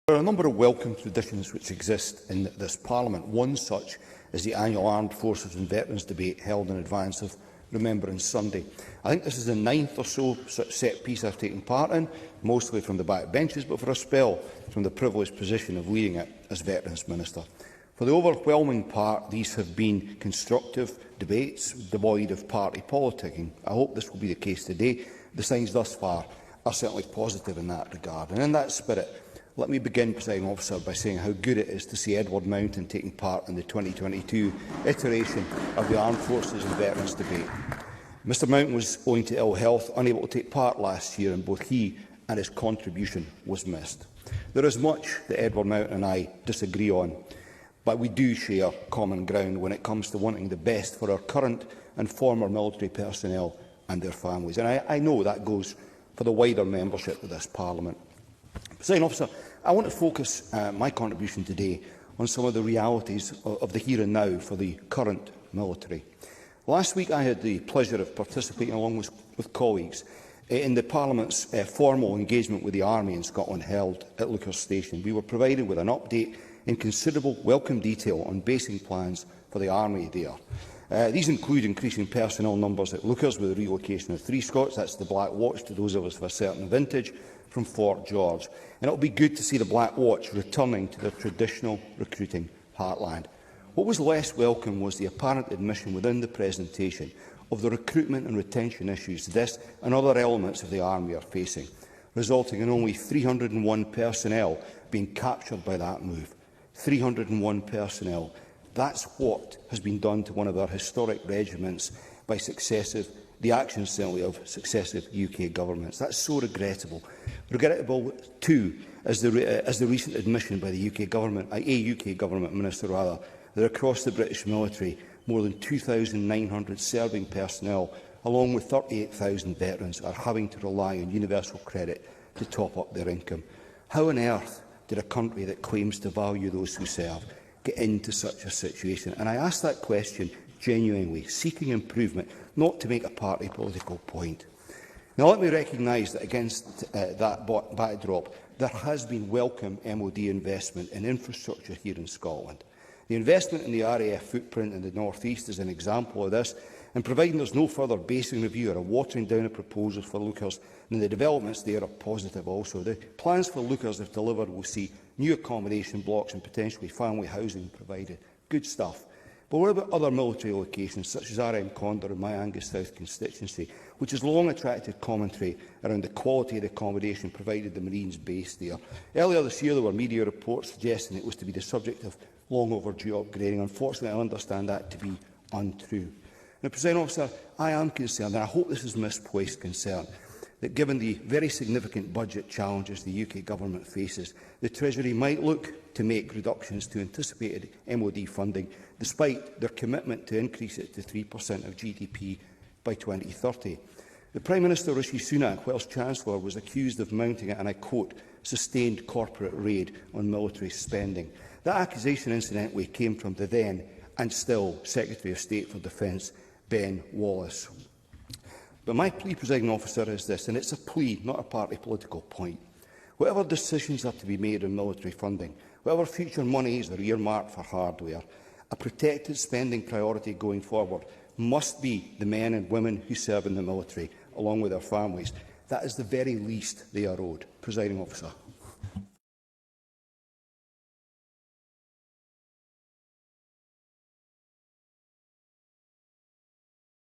There are a number of welcome traditions which exist in this Parliament. One such is the annual Armed Forces and Veterans debate held in advance of Remembrance Sunday. I think this is the 9th or so such set piece I've taken part in, mostly from the back benches, but for a spell from the privileged position of leading it as Veterans Minister. For the overwhelming part, these have been constructive debates, devoid of party politicking. I hope this will be the case today. The signs thus far are certainly positive in that regard. And in that spirit, let me begin, Presiding Officer, by saying how good it is to see Edward Mountain taking part in the 2022 iteration of the Armed Forces and Veterans debate. Mr Mountain was owing to ill health, unable to take part last year, and both he and his contribution was missed. There is much that Edward Mountain and I disagree on, but we do share common ground when it comes to wanting the best for our current and former military personnel and their families. And I know that goes for the wider membership of this Parliament. Presiding Officer, I want to focus my contribution today on some of the realities of the here and now for the current military. Last week I had the pleasure of participating along with colleagues in the Parliament's formal engagement with the Army in Scotland held at Leuchars Station. We were provided with an update in considerable welcome detail on basing plans for the Army there. These include increasing personnel numbers at Leuchars with the relocation of 3 Scots, that's the Black Watch to those of us of a certain vintage, from Fort George. And it will be good to see the Black Watch returning to their traditional recruiting heartland. What was less welcome was the apparent admission within the presentation of the recruitment and retention issues this and other elements of the Army are facing, resulting in only 301 personnel being captured by that move. 301 personnel. That's what has been done to one of our historic regiments by the actions certainly of successive UK governments. That's so regrettable. Regrettable too as the recent admission by the UK government, a UK government minister rather, that across the British military more than 2,900 serving personnel, along with 38,000 veterans, are having to rely on universal credit to top up their income. How on earth did a country that claims to value those who serve get into such a situation? And I ask that question genuinely, seeking improvement, not to make a party political point. Now, let me recognise that against that backdrop, there has been welcome MOD investment in infrastructure here in Scotland. The investment in the RAF footprint in the North East is an example of this, and providing there is no further basing review or a watering down of proposals for Leuchars, then the developments there are positive also. The plans for Leuchars, if delivered, will see new accommodation blocks and potentially family housing provided. Good stuff. But what about other military locations, such as RM Condor in my Angus South constituency, which has long attracted commentary around the quality of the accommodation provided the Marines based there? Earlier this year, there were media reports suggesting it was to be the subject of long overdue upgrading. Unfortunately, I understand that to be untrue. Now, Presiding Officer, I am concerned, and I hope this is misplaced concern, that given the very significant budget challenges the UK Government faces, the Treasury might look to make reductions to anticipated MOD funding, despite their commitment to increase it to 3% of GDP by 2030. The Prime Minister, Rishi Sunak, whilst Chancellor, was accused of mounting, and I quote, sustained corporate raid on military spending. That accusation, incidentally, came from the then and still Secretary of State for Defence, Ben Wallace. But my plea, Presiding Officer, is this, and it's a plea, not a party political point. Whatever decisions are to be made on military funding, whatever future monies are earmarked for hardware, a protected spending priority going forward must be the men and women who serve in the military, along with their families. That is the very least they are owed. Presiding Officer.